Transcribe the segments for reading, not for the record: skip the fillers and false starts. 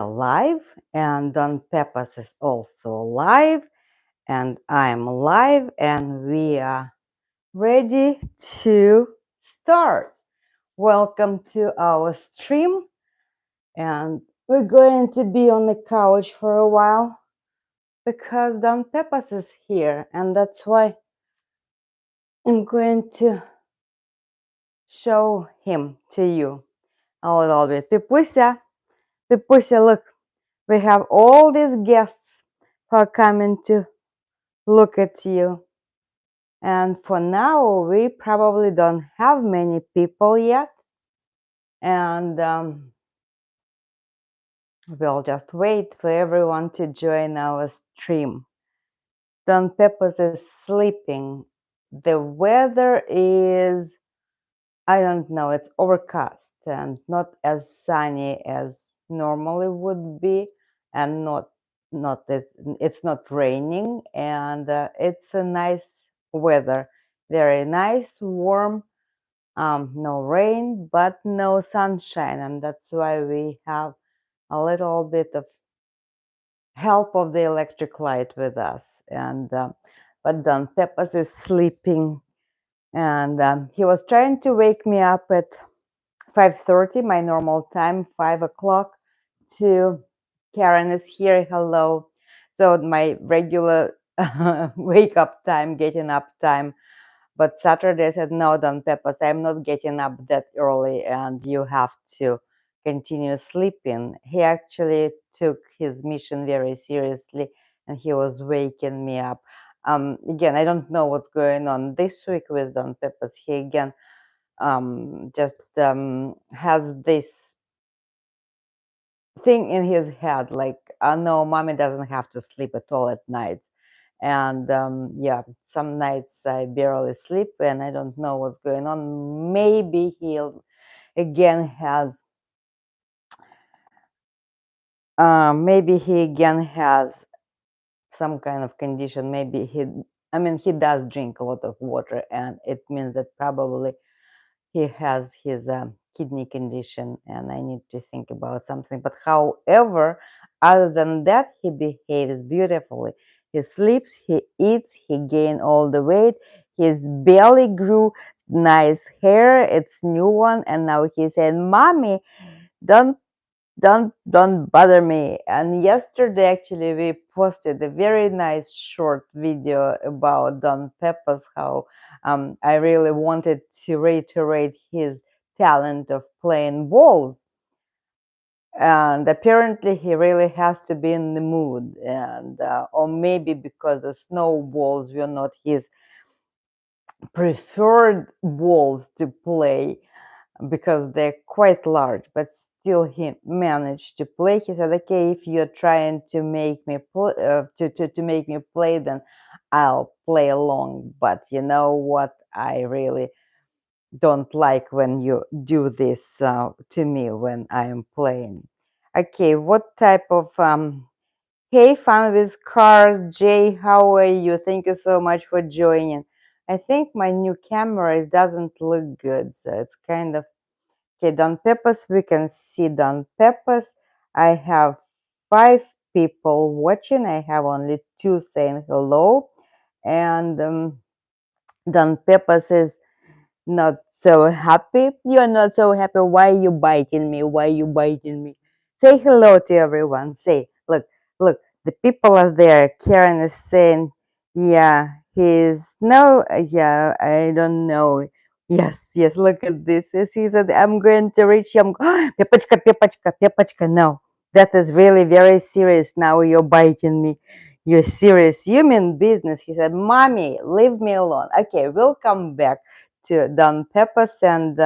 live, and Don Pepas is also live, and I'm live, and we are ready to start. Welcome to our stream, and we're going to be on the couch for a while because Don Pepas is here, and that's why I'm going to show him to you a little bit. Pepusia, look, we have all these guests who are coming to look at you. And for now, we probably don't have many people yet. And we'll just wait for everyone to join our stream. Don Pepas is sleeping. The weather is, I don't know, it's overcast and not as sunny as normally would be, and it's not raining, and it's a nice weather, very nice, warm, no rain but no sunshine, and that's why we have a little bit of help of the electric light with us. And but Don Pepas is sleeping, and he was trying to wake me up at 5:30, my normal time, 5 o'clock. To Karen is here, hello. So my regular wake up time, getting up time. But Saturday I said, no, Don Pepas, I'm not getting up that early, and you have to continue sleeping. He actually took his mission very seriously, and he was waking me up. Again, I don't know what's going on this week with Don Pepas. He again just has this thing in his head like, no, mommy doesn't have to sleep at all at night. And yeah, some nights I barely sleep, and I don't know what's going on. Maybe he again has some kind of condition. Maybe he does drink a lot of water, and it means that probably he has his kidney condition, and I need to think about something. But however, other than that, he behaves beautifully. He sleeps, he eats, he gained all the weight, his belly grew, nice hair, it's new one, and now he said, mommy, don't don't bother me. And yesterday actually we posted a very nice short video about Don Pepas, how I really wanted to reiterate his talent of playing balls, and apparently he really has to be in the mood, and or maybe because the snowballs were not his preferred balls to play, because they're quite large, but still he managed to play. He said, okay, if you're trying to make me to make me play, then I'll play along. But you know what, I really don't like when you do this to me when I'm playing. Okay, what type of hey, fun with cars, Jay, how are you? Thank you so much for joining. I think my new camera doesn't look good, so it's kind of okay. Don Pepas, we can see Don Pepas. I have 5 people watching. I have only 2 saying hello, and Don Pepas is not so happy. You're not so happy. Why are you biting me? Why are you biting me? Say hello to everyone. Say, look, the people are there. Karen is saying, yeah, yeah, I don't know. Yes, look at this. He said, I'm going to reach you. Pepachka, no. That is really very serious. Now you're biting me. You're serious. You mean business. He said, mommy, leave me alone. Okay, we'll come back to Don Pepas, and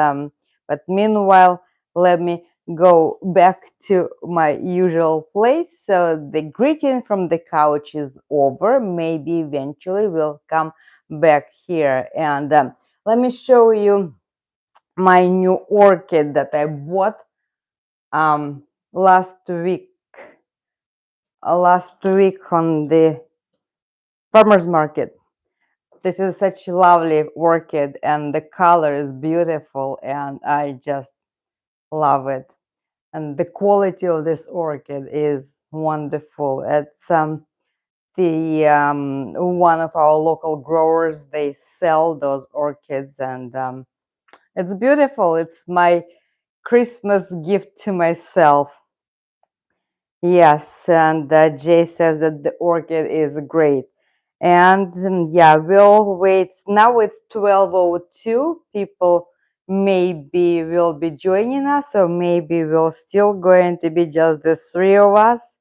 but meanwhile, let me go back to my usual place. So the greeting from the couch is over. Maybe eventually we'll come back here, and let me show you my new orchid that I bought last week. Last week on the farmers market. This is such a lovely orchid, and the color is beautiful, and I just love it. and the quality of this orchid is wonderful. It's the one of our local growers. They sell those orchids, and it's beautiful. It's my Christmas gift to myself. Yes, and Jay says that the orchid is great. And yeah, we'll wait. Now it's 12:02. People maybe will be joining us, or maybe we'll still going to be just the three of us.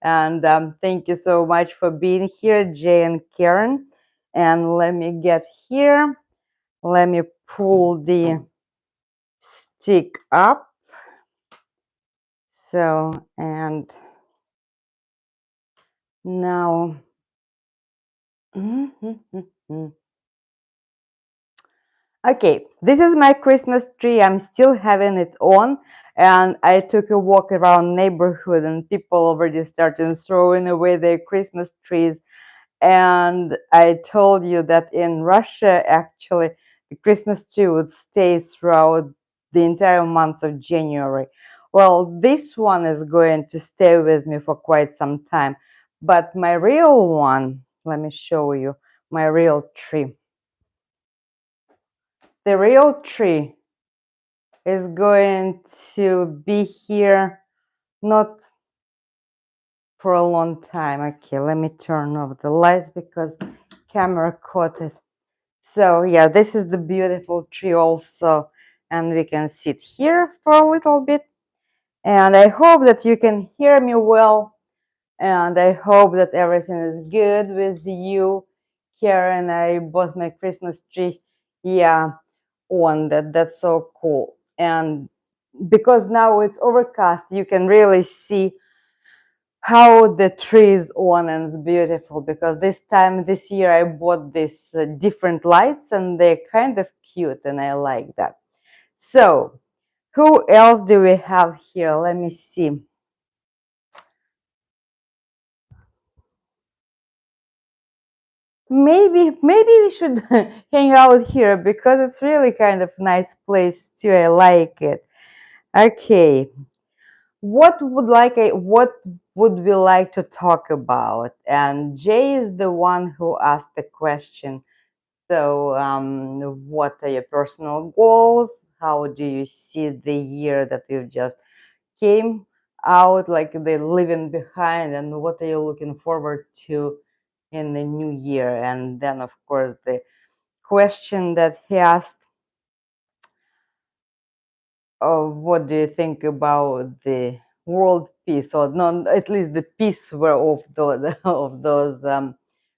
And thank you so much for being here, Jay and Karen. And let me get here. Let me pull the stick up. So, and now, okay, this is my Christmas tree. I'm still having it on, and I took a walk around neighborhood, and people already started throwing away their Christmas trees. And I told you that in Russia, actually, the Christmas tree would stay throughout the entire month of January. Well, this one is going to stay with me for quite some time. But my real one, let me show you my real tree. The real tree is going to be here not for a long time. Okay, let me turn off the lights because camera caught it. So yeah, this is the beautiful tree also, and we can sit here for a little bit. And I hope that you can hear me well, and I hope that everything is good with you. Karen, I bought my Christmas tree, yeah, on that's so cool. And because now it's overcast, you can really see how the tree is on, and it's beautiful, because this year I bought these different lights, and they're kind of cute, and I like that. So who else do we have here? Let me see. Maybe we should hang out here, because it's really kind of nice place too. I like it. Okay, what would we like to talk about? And Jay is the one who asked the question. So what are your personal goals? How do you see the year that you just came out, like the living behind, and what are you looking forward to in the new year? And then of course the question that he asked, what do you think about the world peace, or not, at least the peace were of those of those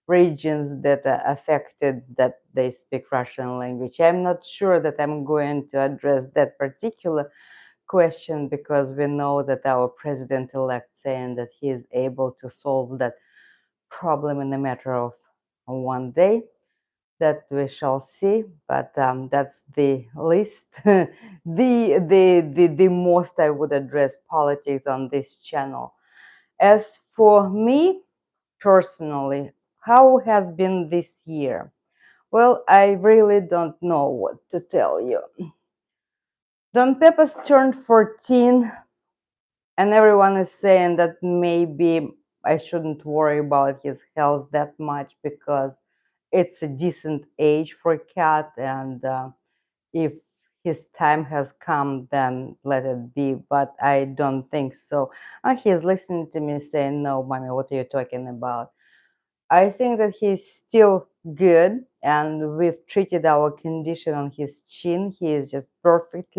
regions that are affected, that they speak Russian language. I'm not sure that I'm going to address that particular question, because we know that our president-elect saying that he is able to solve that problem in a matter of one day. That we shall see, but that's the least, the most I would address politics on this channel. As for me personally, how has been this year? Well, I really don't know what to tell you. Don Pepas turned 14, and everyone is saying that maybe I shouldn't worry about his health that much, because it's a decent age for a cat, and if his time has come, then let it be. But I don't think so. He's listening to me saying, "No, mommy, what are you talking about?" I think that he's still good, and we've treated our condition on his chin. He is just perfect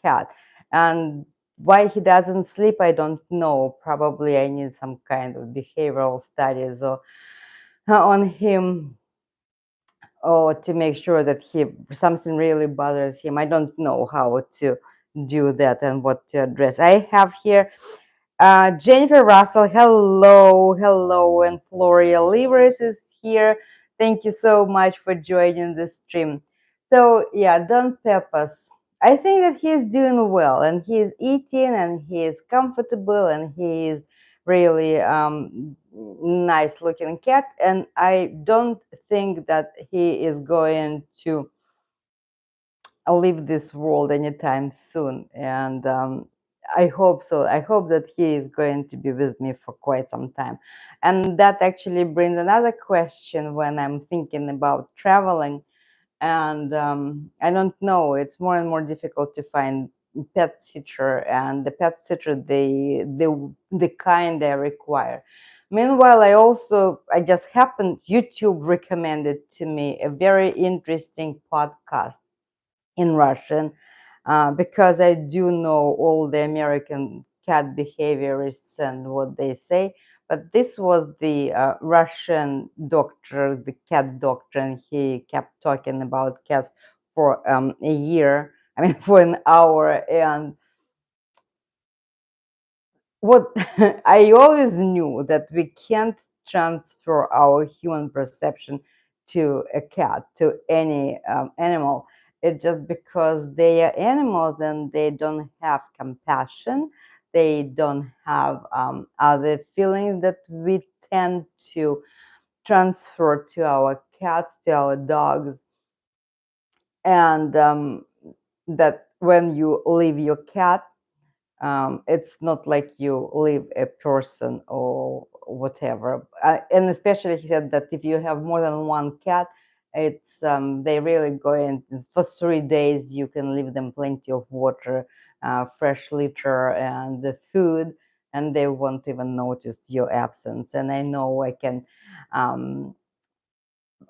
cat. And why he doesn't sleep, I don't know. Probably I need some kind of behavioral studies or on him, or to make sure that he something really bothers him. I don't know how to do that and what to address. I have here Jennifer Russell, hello, and Floria Livers is here. Thank you so much for joining the stream. So yeah, Don Pepas, I think that he's doing well, and he's eating, and he is comfortable, and he is really nice looking cat, and I don't think that he is going to leave this world anytime soon, and I hope so. I hope that he is going to be with me for quite some time. And that actually brings another question when I'm thinking about traveling. And I don't know, it's more and more difficult to find pet sitter, and the pet sitter, the kind I require. Meanwhile, I just happened, YouTube recommended to me a very interesting podcast in Russian, because I do know all the American cat behaviorists and what they say. But this was the Russian doctor, the cat doctor, and he kept talking about cats for a year. I mean, for an hour. And what I always knew that we can't transfer our human perception to a cat, to any animal. It's just because they are animals and they don't have compassion. They don't have other feelings that we tend to transfer to our cats, to our dogs. And that when you leave your cat, it's not like you leave a person or whatever. And especially he said that if you have more than one cat, it's they really go in for 3 days. You can leave them plenty of water, fresh litter, and the food, and they won't even notice your absence. And I know um,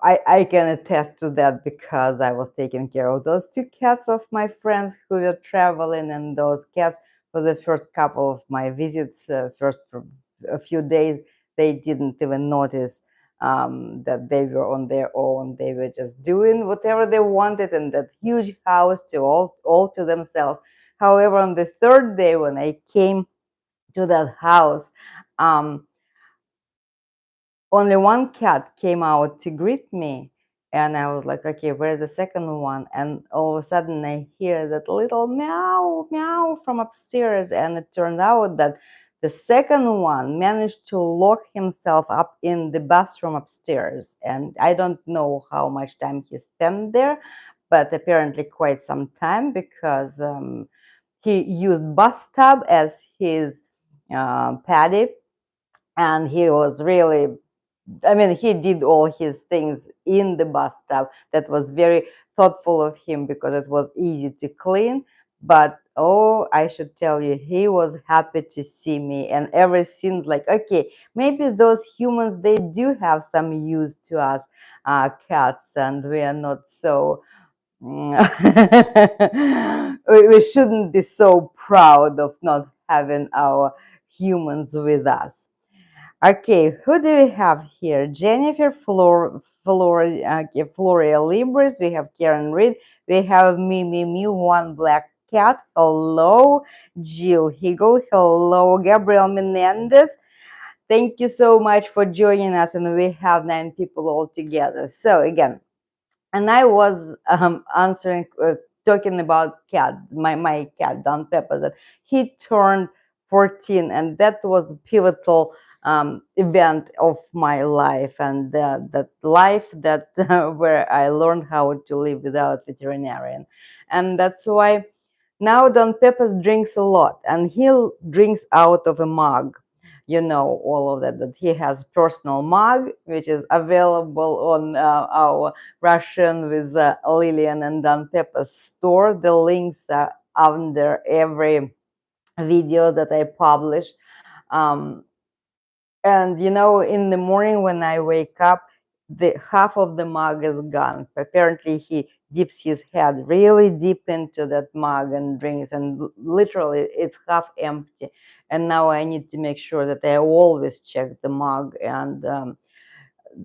I can attest to that because I was taking care of those two cats of my friends who were traveling, and those cats for the first couple of my visits, first for a few days, they didn't even notice that they were on their own. They were just doing whatever they wanted in that huge house to all to themselves. However, on the third day when I came to that house, um, only one cat came out to greet me, and I was like, okay, where's the second one? And all of a sudden I hear that little meow meow from upstairs, and it turned out that the second one managed to lock himself up in the bathroom upstairs. And I don't know how much time he spent there, but apparently quite some time, because he used bathtub as his paddy, and he was really, I mean, he did all his things in the bathtub. That was very thoughtful of him because it was easy to clean. But oh, I should tell you, he was happy to see me, and ever since, like, okay, maybe those humans, they do have some use to us, cats, and we are not so. We shouldn't be so proud of not having our humans with us. Okay, who do we have here? Jennifer, Floria Libris. We have Karen Reed. We have me, one black cat. Hello, Jill Higgle. Hello, Gabriel Menendez. Thank you so much for joining us, and we have 9 people all together. So again, and I was answering, talking about cat, my cat Don Pepper, that he turned 14, and that was the pivotal event of my life, and that life that where I learned how to live without veterinarian. And that's why now Don Pepper drinks a lot, and he drinks out of a mug. You know all of that. That he has personal mug, which is available on our Russian with Lillian and Don Pepper's store. The links are under every video that I publish. Um, and you know, in the morning when I wake up, the half of the mug is gone. Apparently, he dips his head really deep into that mug and drinks, and literally it's half empty. And now I need to make sure that I always check the mug, and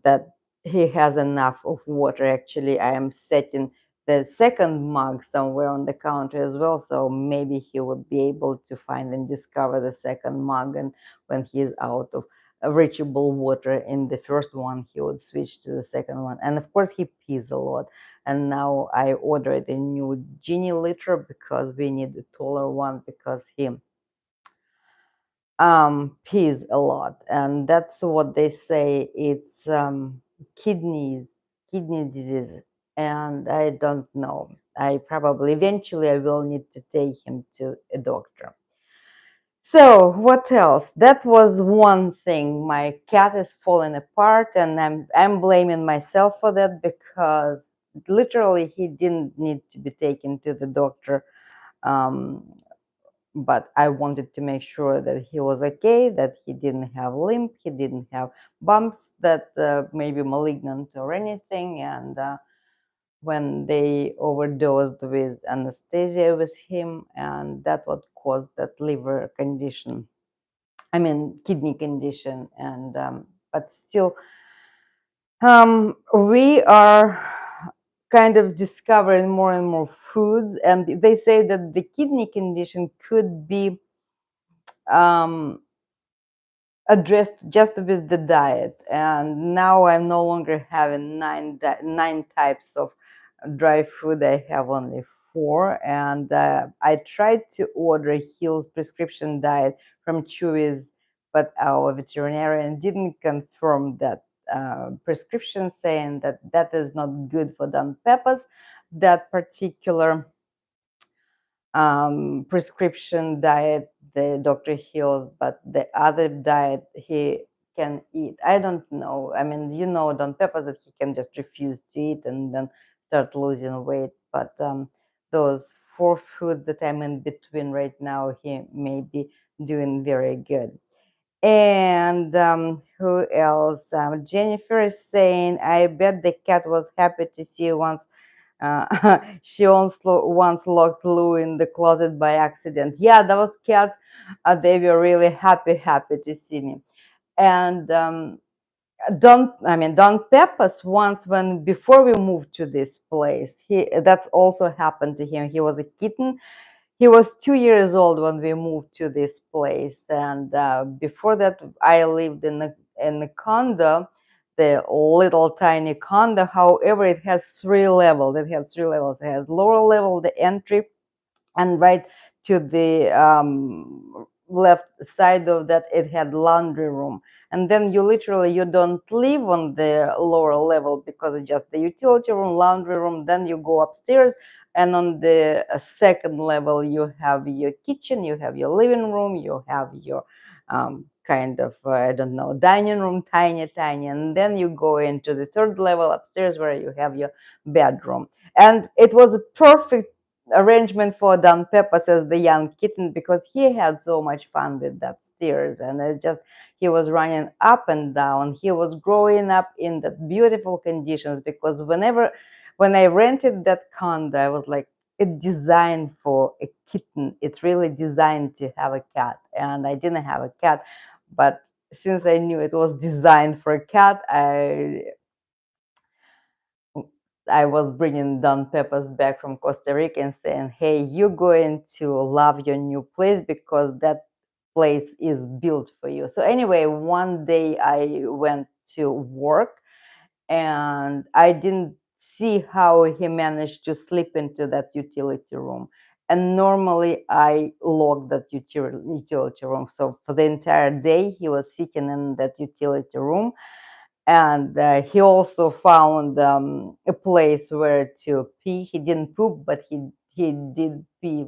that he has enough of water. Actually, I am setting the second mug somewhere on the counter as well, so maybe he would be able to find and discover the second mug, and when he is out of reachable water in the first one, he would switch to the second one. And of course, he pees a lot, and now I ordered a new genie litter because we need a taller one, because he pees a lot, and that's what they say. It's kidney disease. and I don't know. I probably eventually I will need to take him to a doctor. So what else? That was one thing. My cat is falling apart, and I'm blaming myself for that because literally he didn't need to be taken to the doctor. Um, but I wanted to make sure that he was okay, that he didn't have limp, he didn't have bumps that may be malignant or anything. And when they overdosed with anesthesia with him, and that what caused that liver condition. I mean, kidney condition. And but still, we are kind of discovering more and more foods, and they say that the kidney condition could be addressed just with the diet. And now I'm no longer having nine types of dry food. I have only four, and I tried to order Hill's prescription diet from Chewy's, but our veterinarian didn't confirm that prescription, saying that that is not good for Don Pepas, that particular prescription diet the doctor heals, but the other diet he can eat. I don't know. I mean, you know, Don Pepper, that he can just refuse to eat and then start losing weight. But those four food that I'm in between right now, he may be doing very good. And who else? Jennifer is saying, I bet the cat was happy to see you once. She once locked Lou in the closet by accident. Yeah, those cats, they were really happy to see me. And Don Pepas once, when before we moved to this place, that also happened to him. He was a kitten. He was 2 years old when we moved to this place, and before that, I lived in a condo, the little tiny condo. However, it has three levels. It has three levels. It has lower level, the entry, and right to the left side of that, it had laundry room. And then you don't live on the lower level because it's just the utility room, laundry room. Then you go upstairs, and on the second level you have your kitchen, you have your living room, you have your kind of I don't know, dining room, tiny, and then you go into the third level upstairs where you have your bedroom. And it was a perfect arrangement for Don Pepas as the young kitten, because he had so much fun with that stairs, and he was running up and down. He was growing up in that beautiful conditions, because when I rented that condo, I was like, it's designed for a kitten. It's really designed to have a cat, and I didn't have a cat, but since I knew it was designed for a cat, I was bringing Don Pepas back from Costa Rica and saying, hey, you're going to love your new place because that place is built for you. So anyway, one day I went to work, and I didn't see how he managed to slip into that utility room. And normally I lock that utility room. So for the entire day, he was sitting in that utility room. And he also found a place where to pee. He didn't poop, but he did pee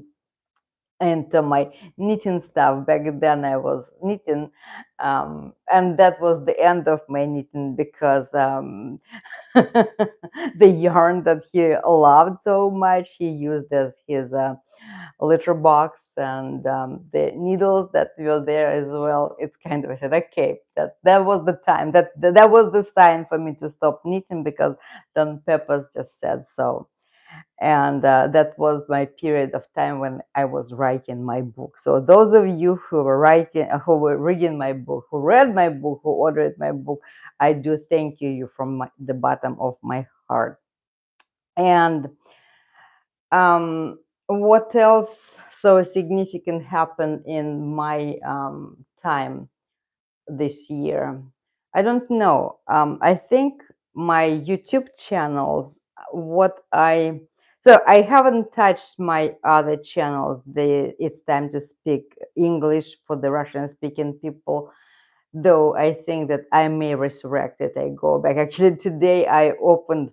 into my knitting stuff. Back then I was knitting, and that was the end of my knitting, because the yarn that he loved so much, he used as his litter box, and the needles that were there as well. It's kind of, I said, okay, that was the time, that was the sign for me to stop knitting, because Don Peppers just said so. And that was my period of time when I was writing my book. So those of you who were reading my book, who read my book, who ordered my book, I do thank you from the bottom of my heart. And what else so significant happened in my time this year? I don't know. I think my YouTube channels, what I so I haven't touched my other channels. It's time to speak English for the Russian speaking people, though I think that I may resurrect it. I go back. Actually, today I opened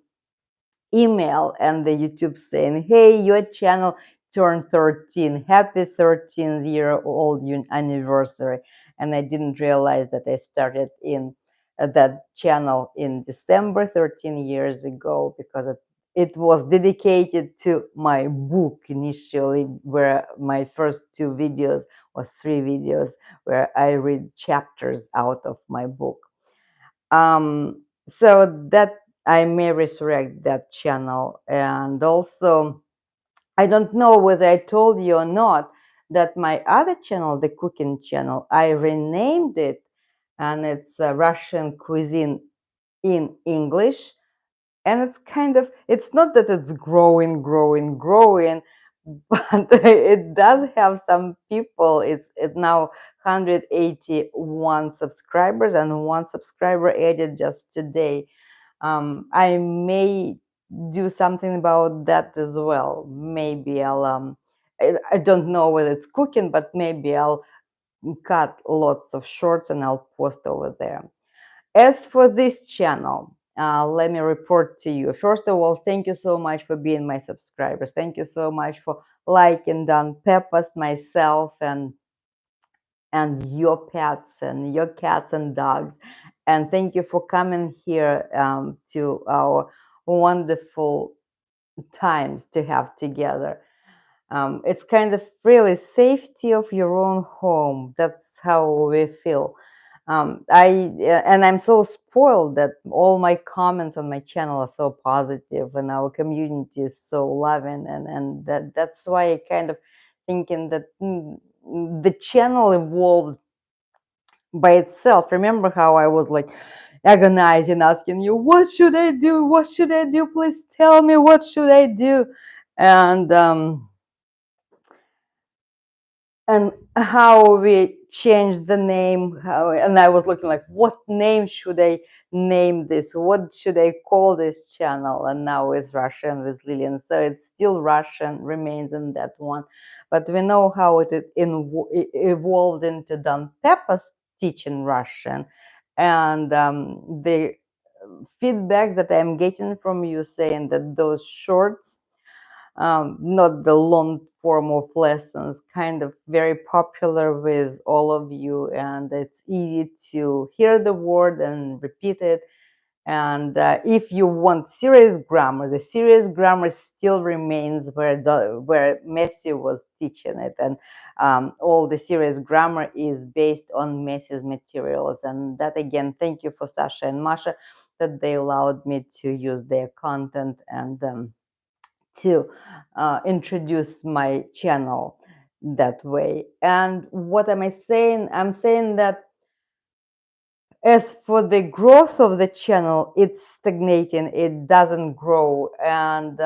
email and the YouTube saying, hey, your channel turned 13, happy 13-year-old anniversary. And I didn't realize that I started in that channel in December 13 years ago, because it was dedicated to my book initially, where my first 2 videos or 3 videos where I read chapters out of my book. So that I may resurrect that channel. And also, I don't know whether I told you or not that my other channel, the cooking channel, I renamed it, and it's Russian cuisine in English. And it's kind of, it's not that it's growing, but it does have some people. It's now 181 subscribers, and 1 subscriber added just today. I may do something about that as well. Maybe I don't know whether it's cooking, but maybe I'll cut lots of shorts and I'll post over there. As for this channel, let me report to you. First of all, thank you so much for being my subscribers. Thank you so much for liking Dan Pepas, myself, and your pets and your cats and dogs. And thank you for coming here to our wonderful times to have together. It's kind of really safety of your own home. That's how we feel. And I'm so spoiled that all my comments on my channel are so positive, and our community is so loving, and that's why I kind of thinking that the channel evolved by itself. Remember how I was like agonizing, asking you, what should I do? What should I do? Please tell me, what should I do? And how we changed the name, and I was looking like, what name should I name this? What should I call this channel? And now it's Russian with Lillian. So it's still Russian, remains in that one. But we know how it evolved into Dan Pepas teaching Russian. And the feedback that I'm getting from you saying that those shorts, not the long form of lessons, kind of very popular with all of you, and it's easy to hear the word and repeat it. And if you want serious grammar, the serious grammar still remains where Messi was teaching it, and all the serious grammar is based on Messi's materials. And that, again, thank you for Sasha and Masha that they allowed me to use their content and to introduce my channel that way. And what am I saying? I'm saying that as for the growth of the channel, it's stagnating, it doesn't grow. And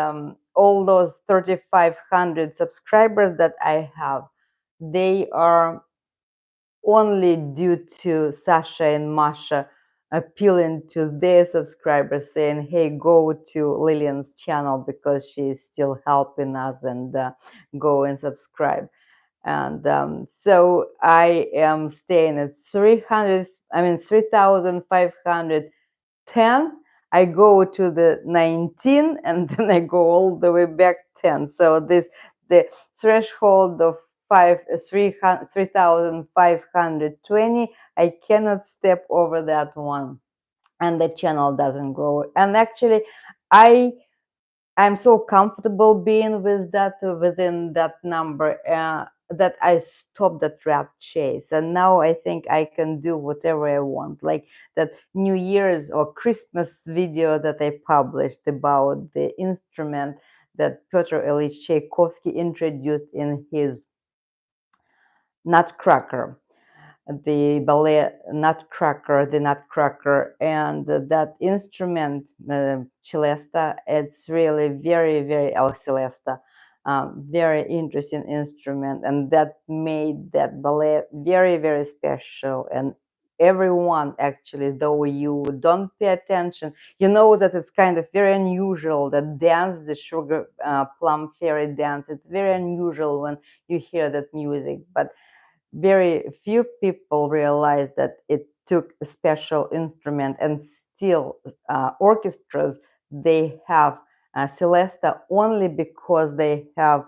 all those 3,500 subscribers that I have, they are only due to Sasha and Masha appealing to their subscribers, saying, hey, go to Lillian's channel because she's still helping us, and go and subscribe. And so I am staying at 3,510. I go to the 19, and then I go all the way back 10. So the threshold of 3,520, I cannot step over that one, and the channel doesn't grow. And actually, I'm so comfortable being with that, within that number, that I stopped the rat chase. And now I think I can do whatever I want. Like that New Year's or Christmas video that I published about the instrument that Pyotr Ilyich Tchaikovsky introduced in his Nutcracker, the ballet Nutcracker, and that instrument, celesta, it's really very, very, celesta, very interesting instrument, and that made that ballet very, very special. And everyone, actually, though you don't pay attention, you know that it's kind of very unusual, that dance, the sugar plum fairy dance, it's very unusual when you hear that music. But very few people realize that it took a special instrument, and still orchestras, they have Celesta only because they have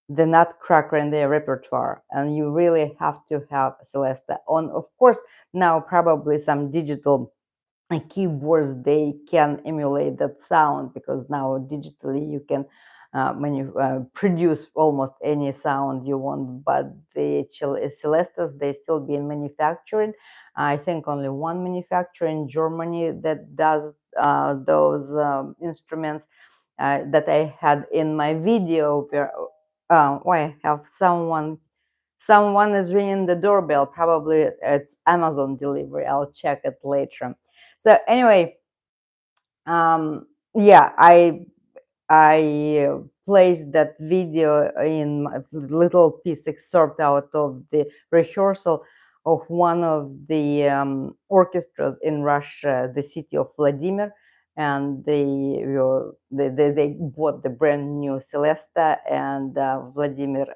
the Nutcracker in their repertoire, and you really have to have Celesta on. Of course, now probably some digital keyboards, they can emulate that sound, because now digitally you can produce almost any sound you want. But the Celestas, they still being manufactured. I think only one manufacturer in Germany that does those instruments that I had in my video. Where I have someone is ringing the doorbell. Probably it's Amazon delivery. I'll check it later. So anyway, yeah, I placed that video in a little piece excerpt out of the rehearsal of one of the orchestras in Russia, the city of Vladimir, and they bought the brand new Celesta, and Vladimir,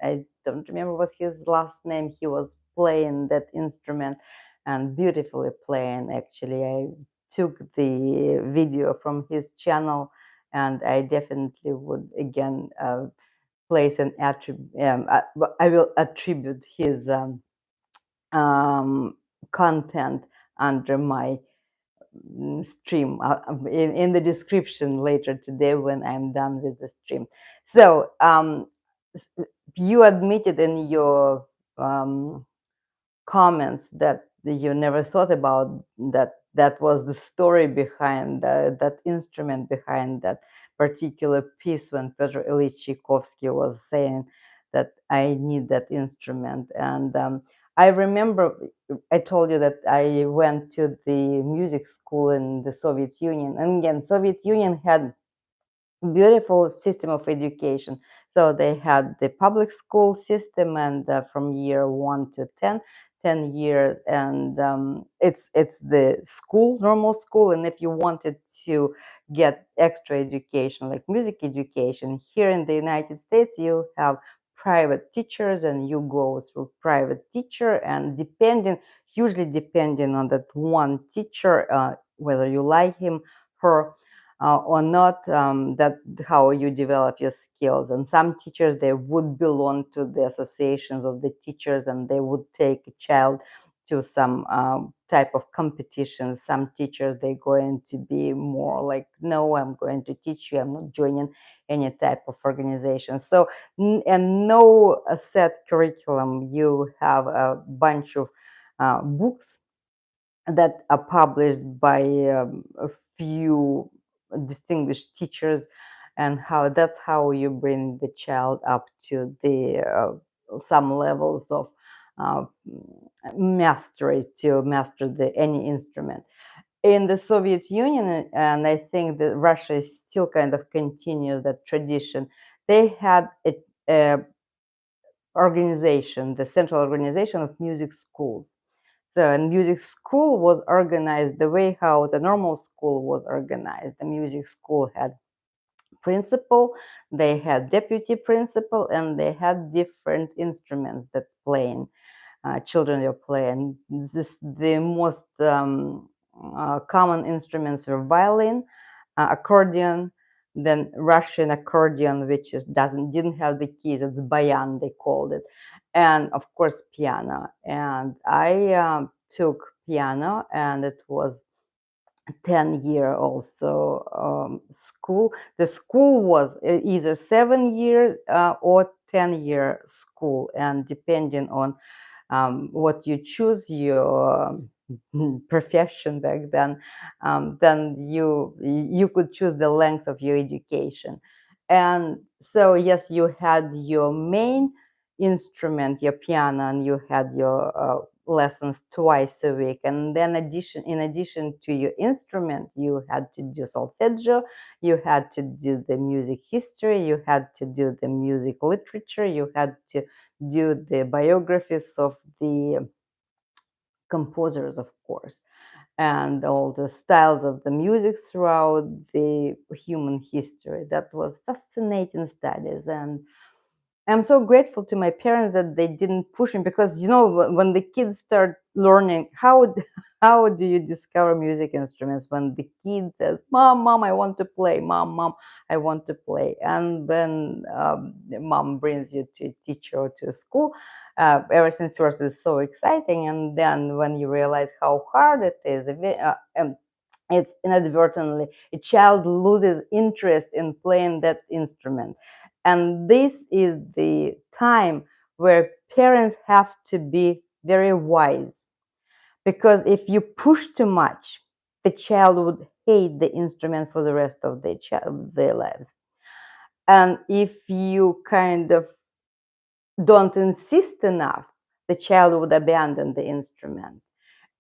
I don't remember what's his last name, he was playing that instrument and beautifully playing. Actually, I took the video from his channel, and I definitely would again place an attribute. I will attribute his content under my stream in the description later today when I'm done with the stream. So you admitted in your comments that you never thought about that was the story behind that instrument, behind that particular piece, when Petr Ilyich Tchaikovsky was saying that I need that instrument. And I remember I told you that I went to the music school in the Soviet Union, and again, Soviet Union had beautiful system of education. So they had the public school system, and from year 1 to 10 years, and it's the school, normal school. And if you wanted to get extra education like music education here in the United States, you have private teachers, and you go through private teacher, and hugely depending on that one teacher, whether you like him, her, or not, that how you develop your skills. And some teachers, they would belong to the associations of the teachers, and they would take a child to some type of competitions. Some teachers, they're going to be more like, no, I'm going to teach you, I'm not joining any type of organization. So and no set curriculum. You have a bunch of books that are published by a few distinguished teachers, and that's how you bring the child up to the some levels of uh, mastery, to master any instrument. In the Soviet Union, and I think that Russia is still kind of continue that tradition, they had a organization, the central organization of music schools. So, and music school was organized the way how the normal school was organized. The music school had principal, they had deputy principal, and they had different instruments that children were playing. The most common instruments were violin, accordion, then Russian accordion, which didn't have the keys. It's bayan, they called it, and of course piano. And I took piano, and it was 10-year also school. The school was either 7 year or 10-year school, and depending on what you choose, your profession back then you could choose the length of your education. And so yes, you had your main instrument, your piano, and you had your lessons twice a week. And then in addition to your instrument, you had to do solfeggio, you had to do the music history, you had to do the music literature, you had to do the biographies of the composers, of course, and all the styles of the music throughout the human history. That was fascinating studies, and I'm so grateful to my parents that they didn't push me, because when the kids start learning how how do you discover music instruments when the kid says, mom, I want to play, mom, I want to play. And then mom brings you to teacher or to school. Everything first is so exciting, and then when you realize how hard it is, it's inadvertently a child loses interest in playing that instrument. And this is the time where parents have to be very wise, because if you push too much, the child would hate the instrument for the rest of their lives. And if you kind of don't insist enough, the child would abandon the instrument.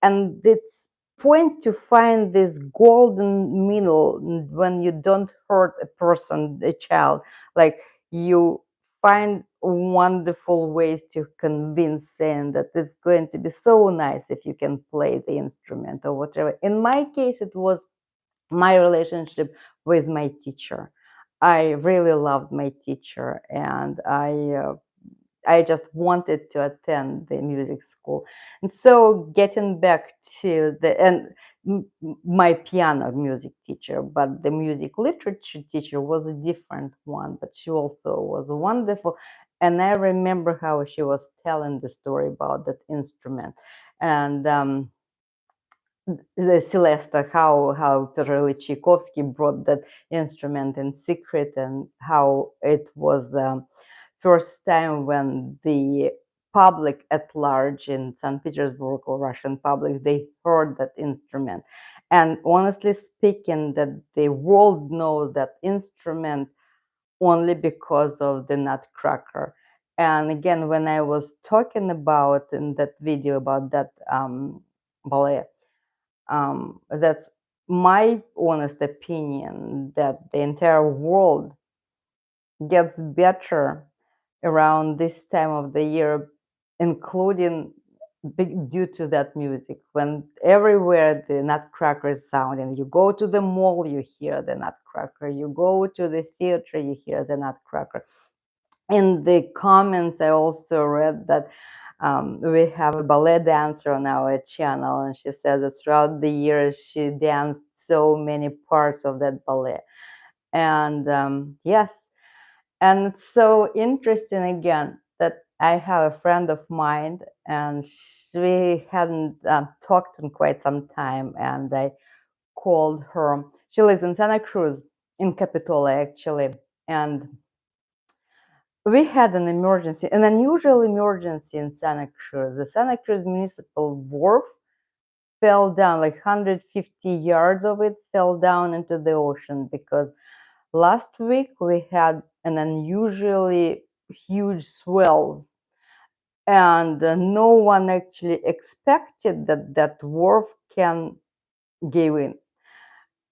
And it's point to find this golden middle when you don't hurt a person, a child. Like, you find wonderful ways to convince them that it's going to be so nice if you can play the instrument or whatever. In my case, it was my relationship with my teacher. I really loved my teacher, and I just wanted to attend the music school. And so, getting back to my piano music teacher, but the music literature teacher was a different one, but she also was wonderful. And I remember how she was telling the story about that instrument. And the Celesta, how Tchaikovsky brought that instrument in secret, and how it was the first time when the public at large in St. Petersburg, or Russian public, they heard that instrument. And honestly speaking, that the world knows that instrument only because of the Nutcracker. And again, when I was talking about in that video about that ballet, that's my honest opinion, that the entire world gets better around this time of the year, including due to that music. When everywhere the Nutcracker is sounding, you go to the mall, you hear the Nutcracker. You go to the theater, you hear the Nutcracker. In the comments, I also read that we have a ballet dancer on our channel, and she said that throughout the years she danced so many parts of that ballet. And yes, and it's so interesting again that I have a friend of mine, and we hadn't talked in quite some time, and I called her. She lives in Santa Cruz, in Capitola actually, and we had an emergency, an unusual emergency in Santa Cruz. The Santa Cruz Municipal Wharf fell down, like 150 yards of it fell down into the ocean, because last week we had an unusually huge swells, and no one actually expected that wharf can give in.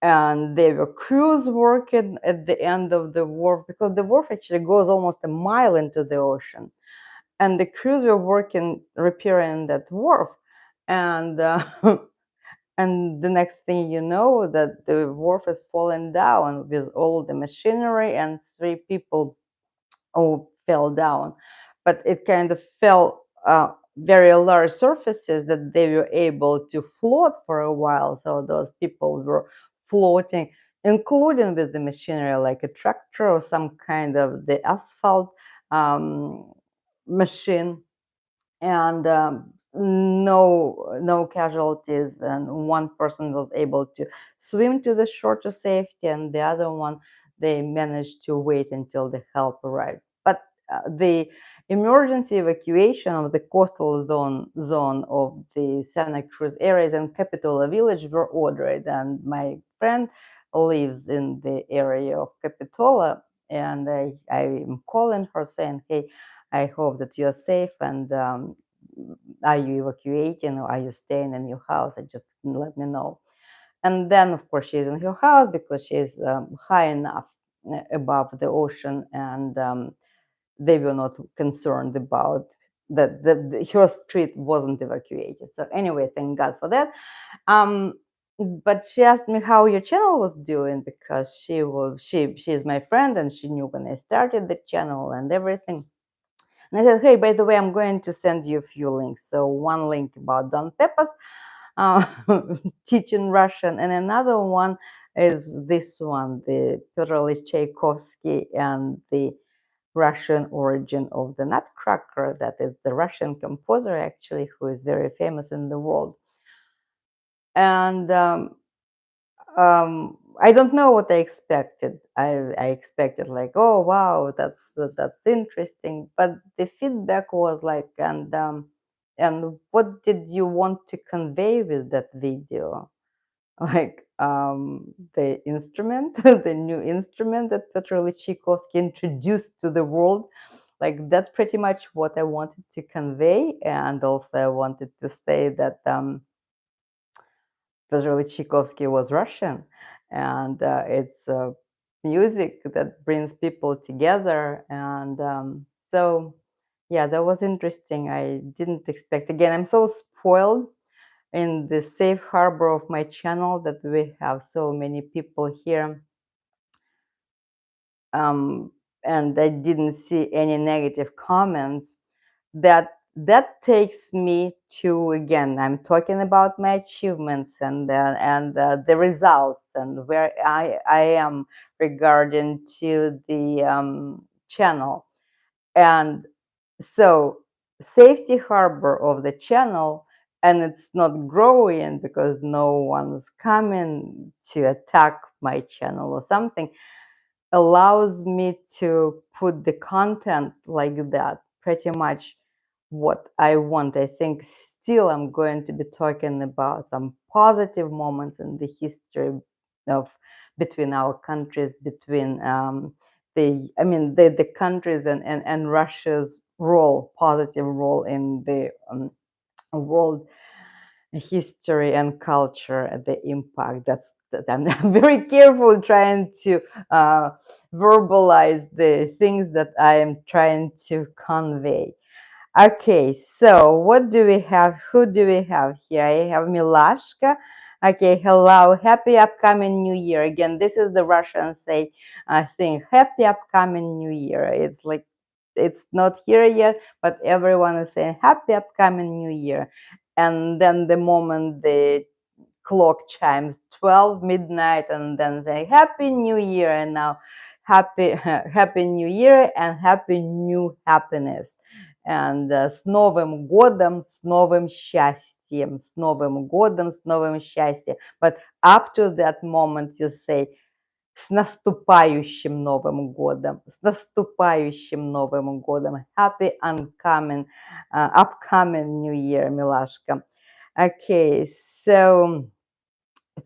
And there were crews working at the end of the wharf, because the wharf actually goes almost a mile into the ocean. And the crews were working, repairing that wharf. And and the next thing you know, that the wharf is falling down with all the machinery, and 3 people fell down. But it kind of fell very large surfaces that they were able to float for a while. So those people were floating, including with the machinery, like a tractor or some kind of the asphalt machine. And no casualties, and one person was able to swim to the shore to safety, and the other one, they managed to wait until the help arrived. But the emergency evacuation of the coastal zone of the Santa Cruz areas and Capitola village were ordered, and my friend lives in the area of Capitola, and I'm calling her saying, hey, I hope that you're safe, and are you evacuating, or are you staying in your house? Just let me know. And then, of course, she's in her house because she's high enough above the ocean, and they were not concerned about that. Her street wasn't evacuated. So anyway, thank God for that. But she asked me how your channel was doing, because she's my friend, and she knew when I started the channel and everything. And I said, hey, by the way, I'm going to send you a few links. So one link about Don Pepas, teaching Russian. And another one is this one, the Tchaikovsky and the Russian origin of the Nutcracker. That is the Russian composer, actually, who is very famous in the world. And I don't know what I expected. I expected like, oh wow, that's interesting. But the feedback was like, and what did you want to convey with that video? Like the instrument, the new instrument that Petro Tchaikovsky introduced to the world. Like that's pretty much what I wanted to convey, and also I wanted to say that Tchaikovsky was Russian, and it's music that brings people together. And so, yeah, that was interesting. I didn't expect. Again, I'm so spoiled in the safe harbor of my channel that we have so many people here. And I didn't see any negative comments. That takes me to, again, I'm talking about my achievements and the results and where I am regarding to the channel. And so safety harbor of the channel, and it's not growing because no one's coming to attack my channel or something, allows me to put the content like that, pretty much what I want. I think still I'm going to be talking about some positive moments in the history of between our countries, between the countries and Russia's role, positive role in the world history and culture, the impact. That I'm very careful trying to verbalize the things that I am trying to convey. Okay, so what do we have? Who do we have here? I have Milashka. Okay, hello, happy upcoming new year. Again, this is the Russian say thing, happy upcoming new year. It's like, it's not here yet, but everyone is saying happy upcoming new year. And then the moment the clock chimes 12 midnight, and then say happy new year, and now happy new year and happy new happiness. And с Новым годом, с новым счастьем, с Новым годом, с новым счастьем. But up to that moment you say с наступающим Новым годом, с наступающим Новым годом. Happy upcoming new year, Milashka. Okay, so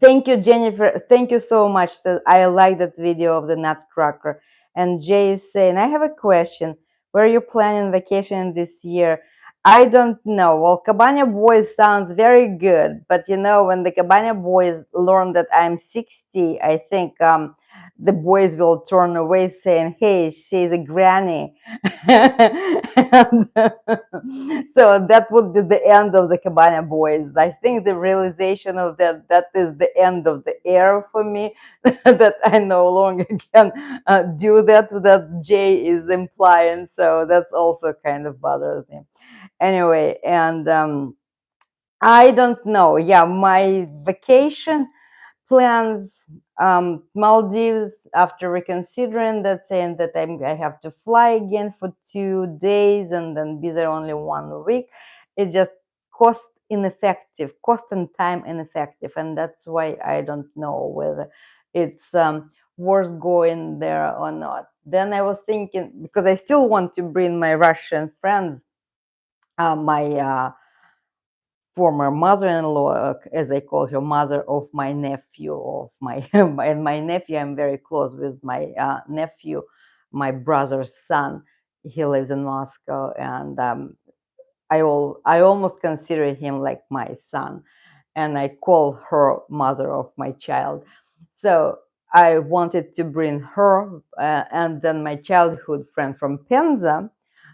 thank you, Jennifer. Thank you so much. I like that video of the Nutcracker. And Jay is saying, I have a question. Where are you planning vacation this year? I don't know. Well, Cabana Boys sounds very good. But you know, when the Cabana Boys learn that I'm 60, I think the boys will turn away saying, hey, she's a granny. And, so that would be the end of the Cabana Boys. I think the realization of that is the end of the era for me, that I no longer can do that Jay is implying. So that's also kind of bothers me. Anyway, and I don't know. Yeah, my vacation plans, Maldives, after reconsidering that, saying that I have to fly again for 2 days and then be there only 1 week. It just cost and time ineffective, and that's why I don't know whether it's worth going there or not. Then I was thinking, because I still want to bring my Russian friends, my former mother-in-law, as I call her, mother of my nephew, of my my nephew. I'm very close with my nephew, my brother's son. He lives in Moscow, and I almost consider him like my son, and I call her mother of my child. So I wanted to bring her, and then my childhood friend from Penza,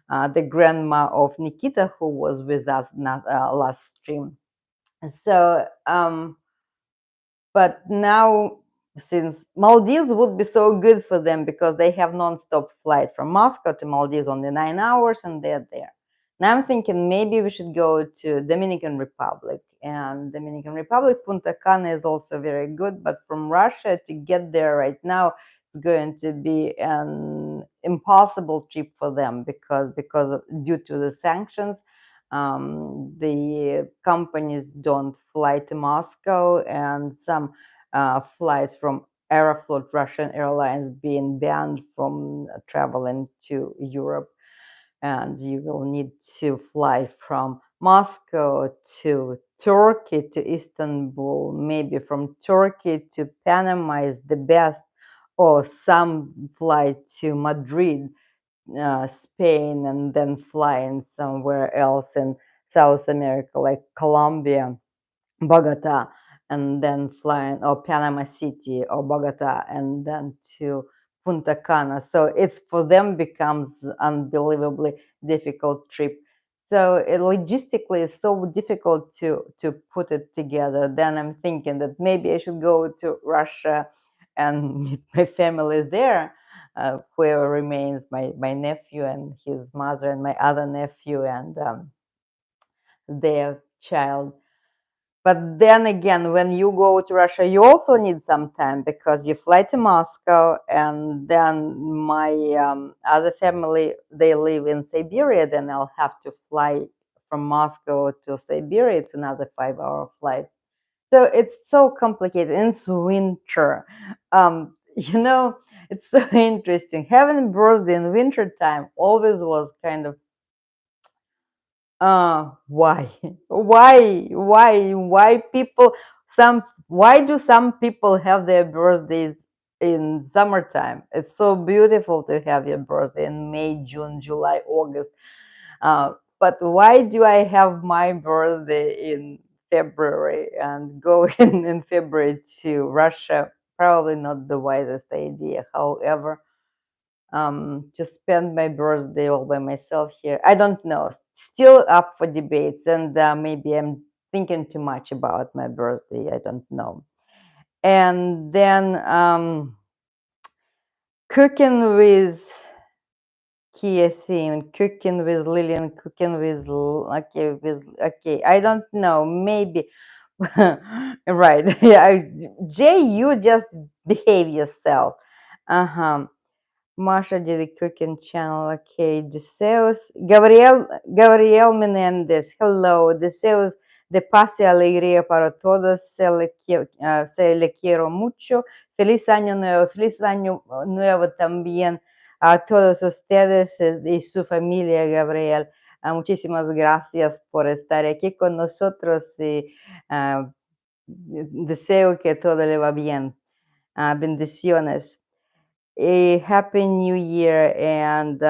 the grandma of Nikita, who was with us last stream. So, but now, since Maldives would be so good for them because they have non-stop flight from Moscow to Maldives, only 9 hours, and they're there. Now I'm thinking maybe we should go to Dominican Republic. And Dominican Republic, Punta Cana is also very good, but from Russia to get there right now is going to be an impossible trip for them because due to the sanctions, the companies don't fly to Moscow, and some flights from Aeroflot, Russian Airlines, being banned from traveling to Europe. And you will need to fly from Moscow to Turkey to Istanbul. Maybe from Turkey to Panama is the best, or some fly to Madrid, Spain, and then flying somewhere else in South America, like Colombia, Bogota, and then flying, or Panama City or Bogota, and then to Punta Cana. So it's for them becomes unbelievably difficult trip. So it logistically is so difficult to put it together. Then I'm thinking that maybe I should go to Russia and meet my family there, where remains my nephew and his mother and my other nephew and their child. But then again, when you go to Russia, you also need some time because you fly to Moscow, and then my other family, they live in Siberia. Then I'll have to fly from Moscow to Siberia. It's another 5-hour flight. So it's so complicated. And it's winter. It's so interesting. Having a birthday in winter time always was kind of why? Why people why do some people have their birthdays in summertime? It's so beautiful to have your birthday in May, June, July, August. But why do I have my birthday in February and go in February to Russia? Probably not the wisest idea. However, to spend my birthday all by myself here. I don't know. Still up for debates, and maybe I'm thinking too much about my birthday. I don't know. And then cooking with Kia theme, cooking with Lillian, cooking with okay. I don't know. Maybe right. Yeah, Jay, you just behave yourself. Uh-huh. Masha did a cooking channel. Okay, Deseos. Gabriel Menendez. Hello, Deseos de paz y alegría para todos. Se le quiero mucho. Feliz año nuevo. Feliz año nuevo también a todos ustedes y su familia, Gabriel. Muchísimas gracias por estar aquí con nosotros y deseo que todo le va bien. Bendiciones. A happy new year. And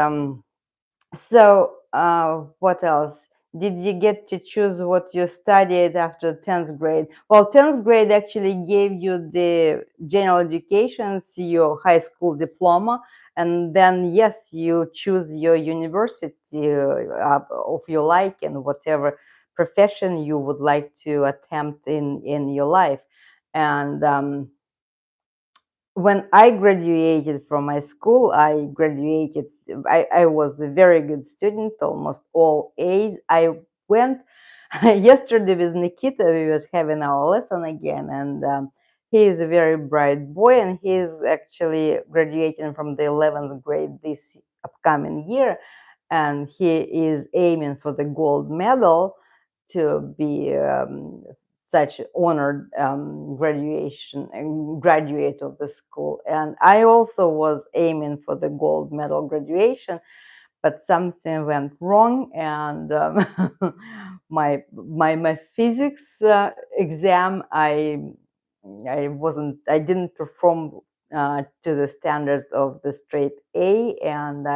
what else? Did you get to choose what you studied after 10th grade? Well, 10th grade actually gave you the general education, so your high school diploma, and then yes, you choose your university of your like and whatever profession you would like to attempt in your life. And when I graduated from my school, I was a very good student, almost all A's. I went yesterday with Nikita, we was having our lesson again, and he is a very bright boy, and he is actually graduating from the 11th grade this upcoming year, and he is aiming for the gold medal to be such honored graduate of the school. And I also was aiming for the gold medal graduation, but something went wrong, and my physics exam, I didn't perform to the standards of the straight A, and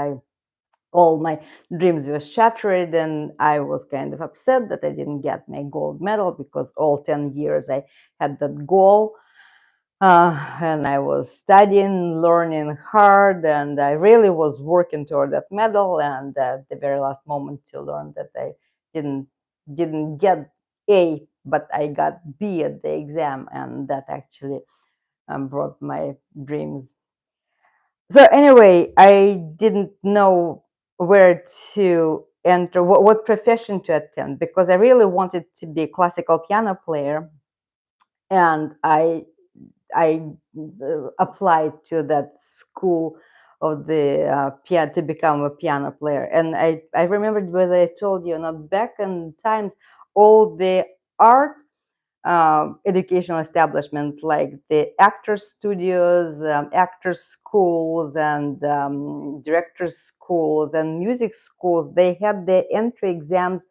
all my dreams were shattered, and I was kind of upset that I didn't get my gold medal, because all 10 years I had that goal, and I was studying, learning hard, and I really was working toward that medal. And at the very last moment to learn that I didn't get A, but I got B at the exam, and that actually brought my dreams. So anyway, I didn't know where to enter, what profession to attend, because I really wanted to be a classical piano player, and I applied to that school of the piano to become a piano player. And I remembered whether I told you or not, back in times, all the art educational establishment like the actors studios, actors schools, and directors schools and music schools, they had their entry exams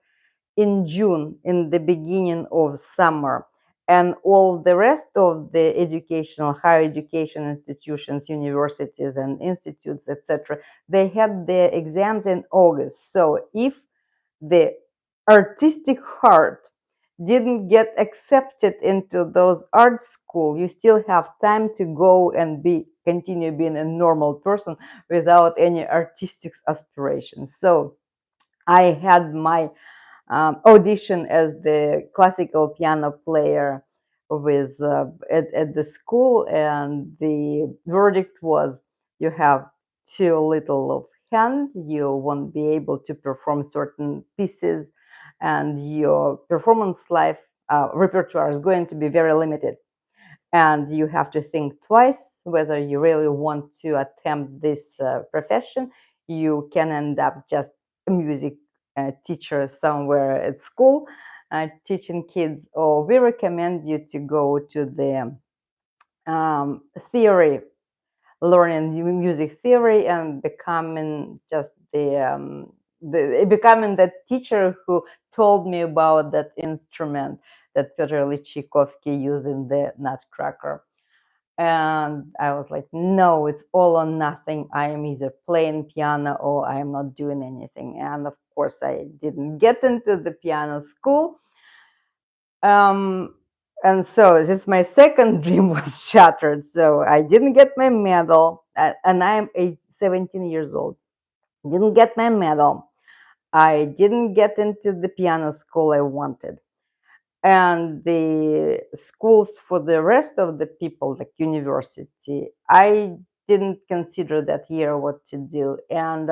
in June, in the beginning of summer. And all the rest of the educational, higher education institutions, universities and institutes, etc., they had their exams in August. So if the artistic heart didn't get accepted into those art school, you still have time to go and continue being a normal person without any artistic aspirations. So I had my audition as the classical piano player with at the school, and the verdict was, you have too little of hand, you won't be able to perform certain pieces, and your performance life repertoire is going to be very limited, and you have to think twice whether you really want to attempt this profession. You can end up just a music teacher somewhere at school teaching kids, or we recommend you to go to the theory, learning music theory, and becoming just becoming that teacher who told me about that instrument that Peter Tchaikovsky used in the Nutcracker. And I was like, no, it's all or nothing. I am either playing piano or I am not doing anything. And of course, I didn't get into the piano school. And so this my second dream was shattered. So I didn't get my medal, and I'm 17 years old. Didn't get my medal. I didn't get into the piano school I wanted. And the schools for the rest of the people, like university, I didn't consider that year what to do. And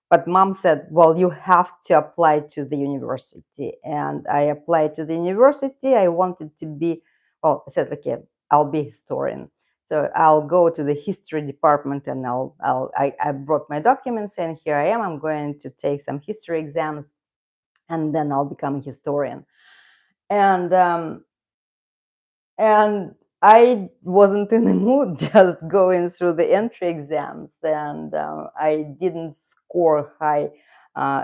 but mom said, well, you have to apply to the university. And I applied to the university. I wanted to be, well, I said, okay, I'll be a historian. So I'll go to the history department, and I brought my documents, and here I am. I'm going to take some history exams, and then I'll become a historian. And I wasn't in the mood just going through the entry exams, and I didn't score high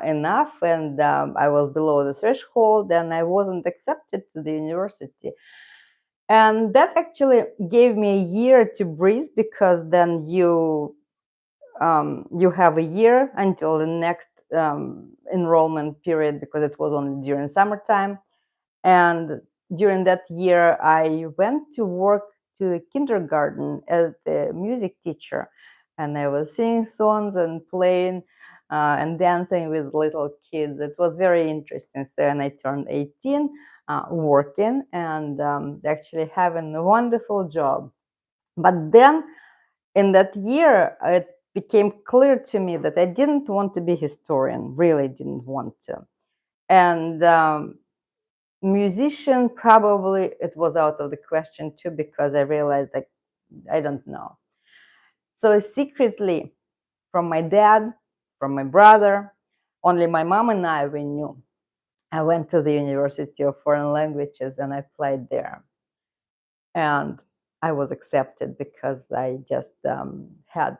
enough, and I was below the threshold, and I wasn't accepted to the university. And that actually gave me a year to breathe, because then you have a year until the next enrollment period, because it was only during summertime. And during that year, I went to work to the kindergarten as the music teacher. And I was singing songs and playing and dancing with little kids. It was very interesting. So when I turned 18, working and actually having a wonderful job. But then in that year, it became clear to me that I didn't want to be a historian, really didn't want to. And musician, probably it was out of the question too, because I realized that I don't know. So secretly, from my dad, from my brother, only my mom and I, we knew. I went to the University of Foreign Languages and I applied there. And I was accepted because I just had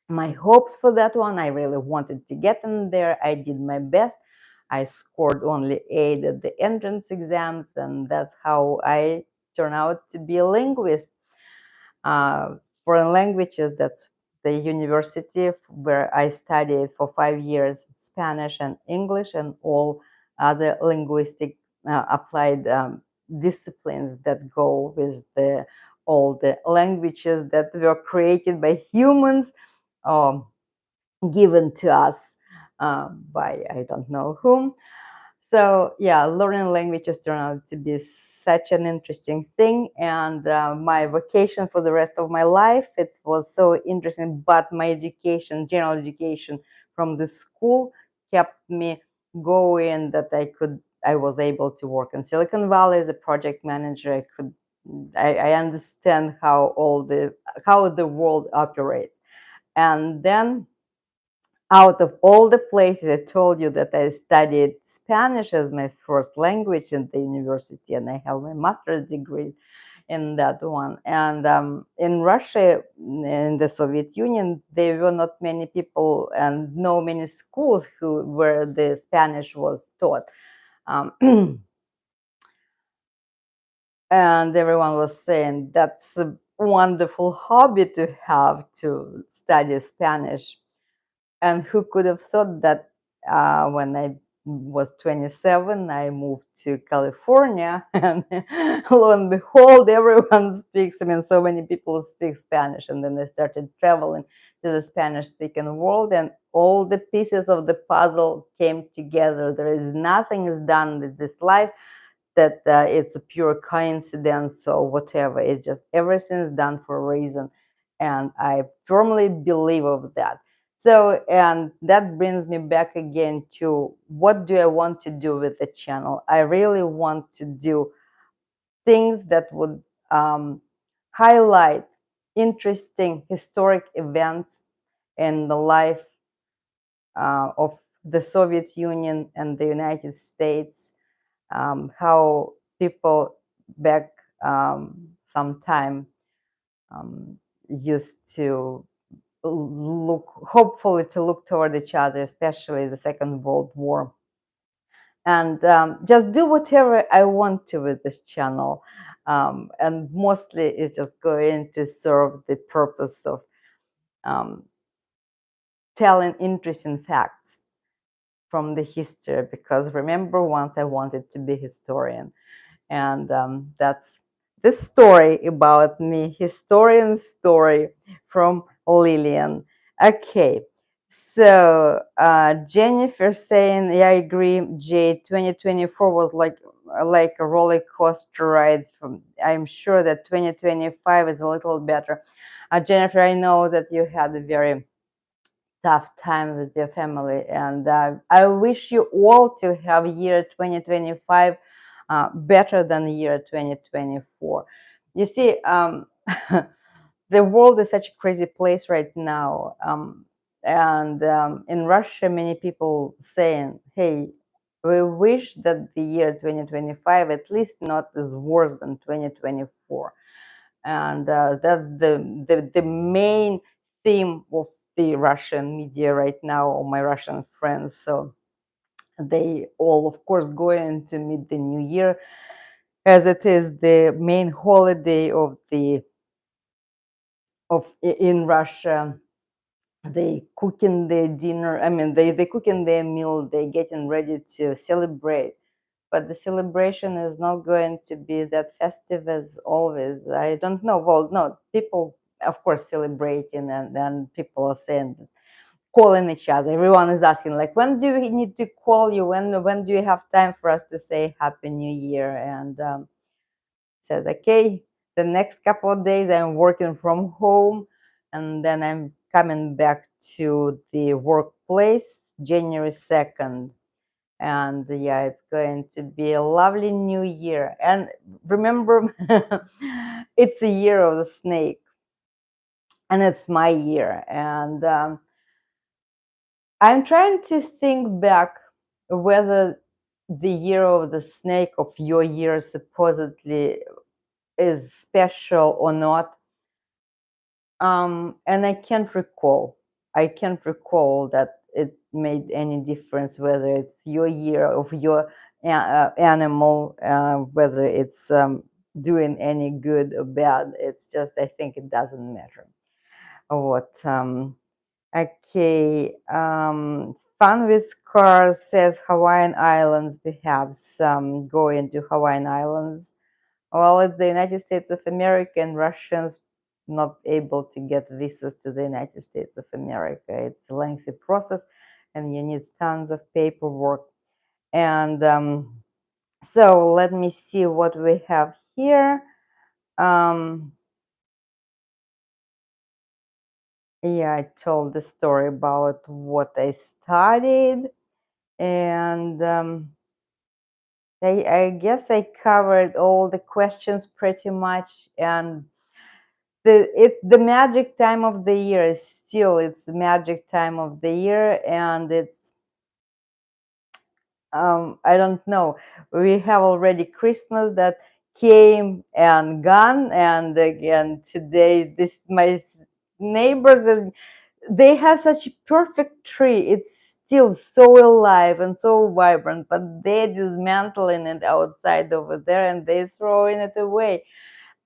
my hopes for that one. I really wanted to get in there. I did my best. I scored only 8 at the entrance exams, and that's how I turned out to be a linguist. Foreign languages, that's the university where I studied for 5 years Spanish and English and all other linguistic applied disciplines that go with all the languages that were created by humans, given to us by I don't know whom. So yeah, learning languages turned out to be such an interesting thing, and my vocation for the rest of my life, it was so interesting. But my education, general education from the school, kept me going, that I was able to work in Silicon Valley as a project manager. I understand how the world operates. And then, out of all the places, I told you that I studied Spanish as my first language in the university, and I have my master's degree in that one. And in Russia, in the Soviet Union, there were not many people and no many schools where the Spanish was taught. And everyone was saying that's a wonderful hobby to have, to study Spanish. And who could have thought that when I was 27, I moved to California, and lo and behold, everyone speaks. I mean, so many people speak Spanish. And then I started traveling to the Spanish-speaking world, and all the pieces of the puzzle came together. There is nothing is done with this life that it's a pure coincidence or whatever. It's just everything's done for a reason, and I firmly believe of that. So, and that brings me back again to what do I want to do with the channel? I really want to do things that would highlight interesting historic events in the life of the Soviet Union and the United States, how people back some time used to hopefully to look toward each other, especially the Second World War. And just do whatever I want to with this channel. And mostly it's just going to serve the purpose of telling interesting facts from the history, because remember, once I wanted to be a historian. And that's the story about me, historian story from Lillian. Okay, so Jennifer saying, yeah, I agree, Jay, 2024 was like a roller coaster ride. I'm sure that 2025 is a little better. Jennifer, I know that you had a very tough time with your family, and I wish you all to have year 2025 better than year 2024. You see, the world is such a crazy place right now, and in Russia, many people saying, "Hey, we wish that the year 2025 at least not is worse than 2024." And that's the main theme of the Russian media right now, or my Russian friends. So they all, of course, going to meet the new year, as it is the main holiday of in Russia. They cooking their dinner. I mean, they cooking their meal. They getting ready to celebrate. But the celebration is not going to be that festive as always. I don't know. Well, no, people, of course, celebrating, and then people are saying, calling each other. Everyone is asking, like, when do we need to call you? When do you have time for us to say Happy New Year? And said, okay, the next couple of days I'm working from home, and then I'm coming back to the workplace January 2nd. And yeah, it's going to be a lovely new year. And remember, it's a year of the snake, and it's my year. And I'm trying to think back whether the year of the snake of your year supposedly is special or not. And I can't recall. I can't recall that it made any difference whether it's your year of your animal, whether it's doing any good or bad. It's just, I think it doesn't matter. What? Okay. Fun with cars says Hawaiian Islands, perhaps going to Hawaiian Islands. Well, it's the United States of America, and Russians not able to get visas to the United States of America. It's a lengthy process, and you need tons of paperwork. And so let me see what we have here. Yeah, I told the story about what I studied. And I guess I covered all the questions pretty much. And it's the magic time of the year. Still, it's the magic time of the year, and it's I don't know. We have already Christmas that came and gone, and again today, this my neighbors, and they have such a perfect tree. It's still so alive and so vibrant, but they're dismantling it outside over there, and they're throwing it away.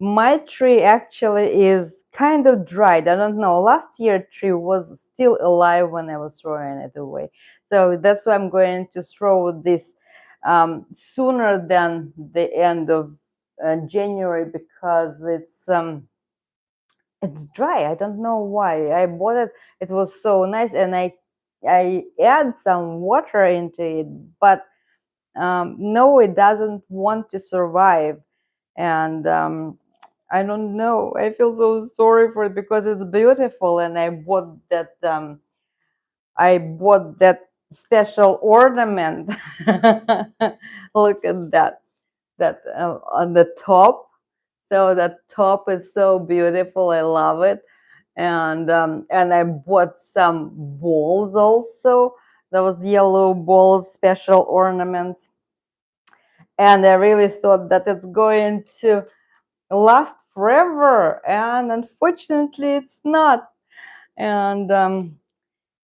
My tree actually is kind of dried. I don't know. Last year tree was still alive when I was throwing it away. So that's why I'm going to throw this sooner than the end of January, because it's dry. I don't know why. I bought it. It was so nice, and I add some water into it, but no, it doesn't want to survive. And I don't know. I feel so sorry for it because it's beautiful, and I bought that special ornament. Look at that on the top. So that top is so beautiful. I love it. And I bought some balls also. Those yellow balls, special ornaments. And I really thought that it's going to last forever, and unfortunately it's not. And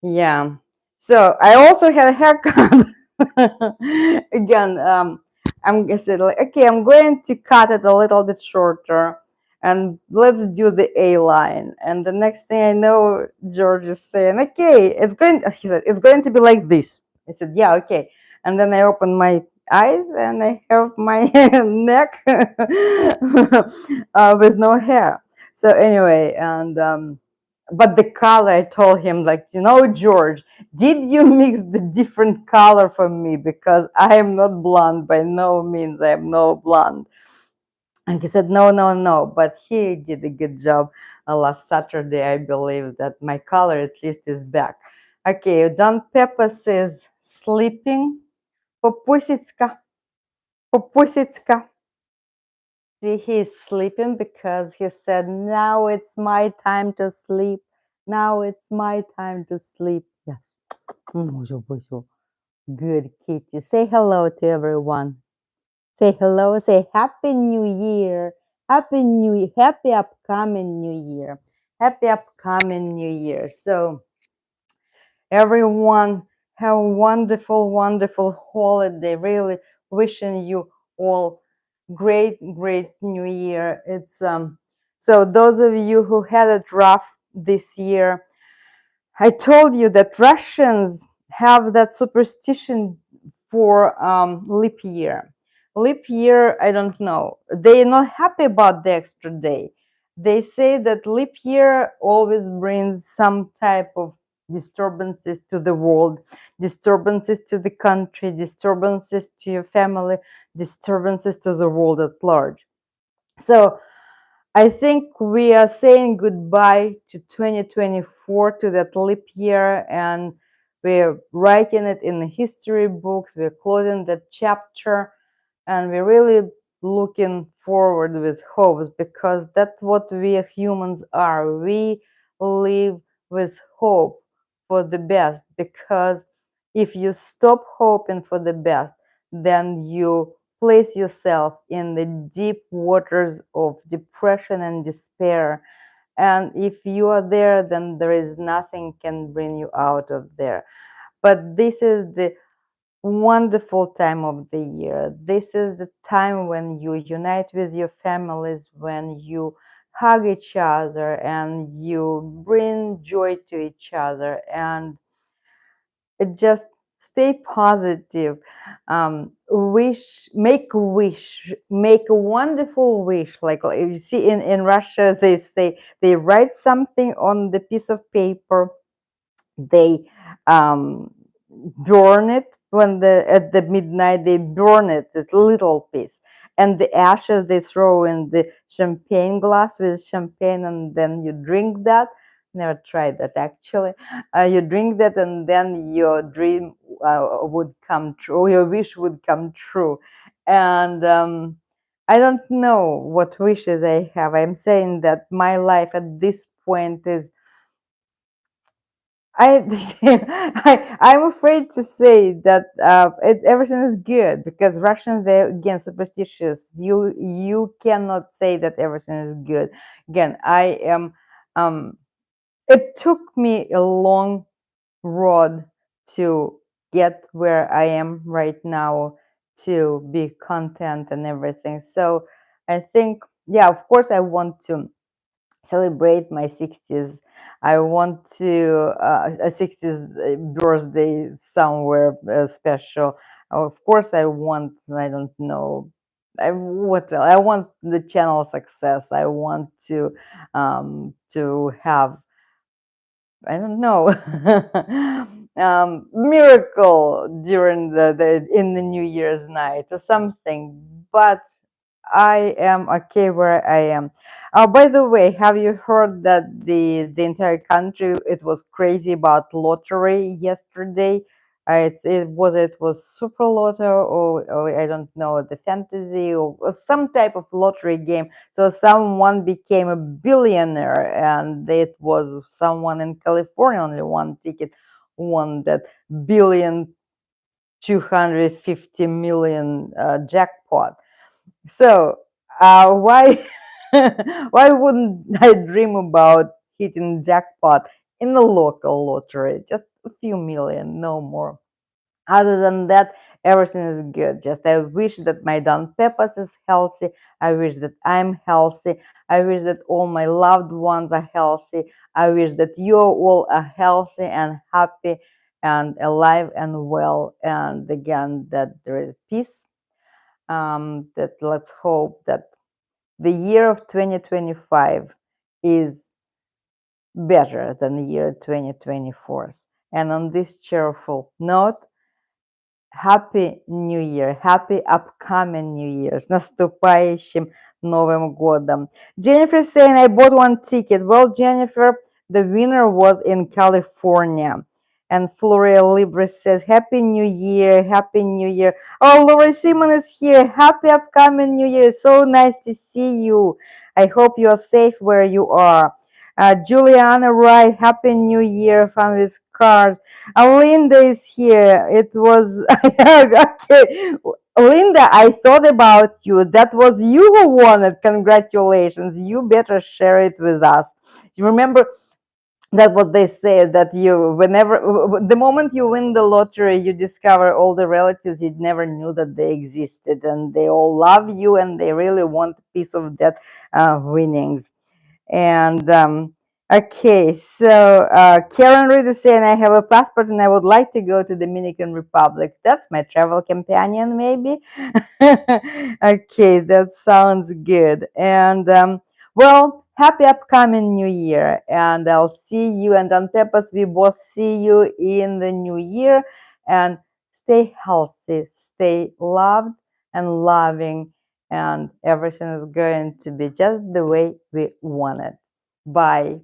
yeah, so I also had a haircut. Again, I'm gonna say, like, okay, I'm going to cut it a little bit shorter, and let's do the A line. And the next thing I know, George is saying, okay, he said, it's going to be like this. I said, yeah, okay. And then I opened my eyes, and I have my neck with no hair. So anyway, and but the color, I told him, like, George, did you mix the different color for me? Because I am not blonde, by no means. I am no blonde. And he said, no, no, no. But he did a good job. Last Saturday, I believe that my color at least is back. Okay, Don Peppa says, sleeping. Попусечка, попусечка. See, he's sleeping because he said, now it's my time to sleep. Now it's my time to sleep. Yes. Good kitty. Say hello to everyone. Say hello. Say Happy New Year. Happy upcoming New Year. Happy upcoming New Year. So everyone have a wonderful, wonderful holiday. Really wishing you all great New Year. It's so those of you who had it rough this year, I told you that Russians have that superstition for leap year. Leap year, I don't know. They're not happy about the extra day. They say that leap year always brings some type of disturbances to the world, disturbances to the country, disturbances to your family, disturbances to the world at large. So I think we are saying goodbye to 2024, to that leap year, and we're writing it in the history books. We're closing that chapter, and we're really looking forward with hopes, because that's what we humans are. We live with hope for the best, because if you stop hoping for the best, then you place yourself in the deep waters of depression and despair. And if you are there, then there is nothing can bring you out of there. But this is the wonderful time of the year. This is the time when you unite with your families, when you hug each other and you bring joy to each other, and just stay positive. Make a wish, make a wonderful wish. Like you see in Russia, they say, they write something on the piece of paper, they um, burn it when at the midnight, they burn it, this little piece, and the ashes they throw in the champagne glass with champagne, and then you drink that. never tried that actually. You drink that and then your dream would come true, your wish would come true. And I don't know what wishes I have. I'm saying that my life at this point is I, I'm afraid to say that everything is good because Russians, they're again superstitious. You cannot say that everything is good. Again, I am. It took me a long road to get where I am right now, to be content and everything. So I think, yeah, of course, I want to celebrate my 60s. I want to a 60s birthday somewhere special. Of course, I want, I don't know, what else? I want the channel success. I want to have, I don't know, miracle during the in the New Year's night or something. But I am okay where I am. By the way, have you heard that the entire country, it was crazy about lottery yesterday? It was Super Lotto, or I don't know, the fantasy, or some type of lottery game. So someone became a billionaire, and it was someone in California, only one ticket won that billion 250 million jackpot. So why why wouldn't I dream about hitting jackpot in the local lottery? Just a few million, no more. Other than that, everything is good. Just I wish that my Don Pepas is healthy. I wish that I'm healthy. I wish that all my loved ones are healthy. I wish that you all are healthy and happy and alive and well. And again, that there is peace. That let's hope that the year of 2025 is better than the year 2024. And on this cheerful note, Happy New Year, happy upcoming New Year, с наступающим Новым годом. Jennifer saying, I bought one ticket. Well, Jennifer, the winner was in California. And Floria Libre says, Happy New Year, Happy New Year. Oh, Laura Shimon is here. Happy upcoming New Year. So nice to see you. I hope you are safe where you are. Juliana Wright, Happy New Year, fun with cars. Linda is here. It was okay. Linda, I thought about you. That was you who won it. Congratulations. You better share it with us. You remember that what they say, that you, whenever, the moment you win the lottery, you discover all the relatives you never knew that they existed, and they all love you and they really want a piece of that winnings. And okay, so Karen Reed is saying, I have a passport and I would like to go to Dominican Republic. That's my travel companion, maybe. Okay, that sounds good. And well, happy upcoming New Year. And I'll see you. And on purpose, we both see you in the new year. And stay healthy, stay loved and loving, and everything is going to be just the way we want it. Bye.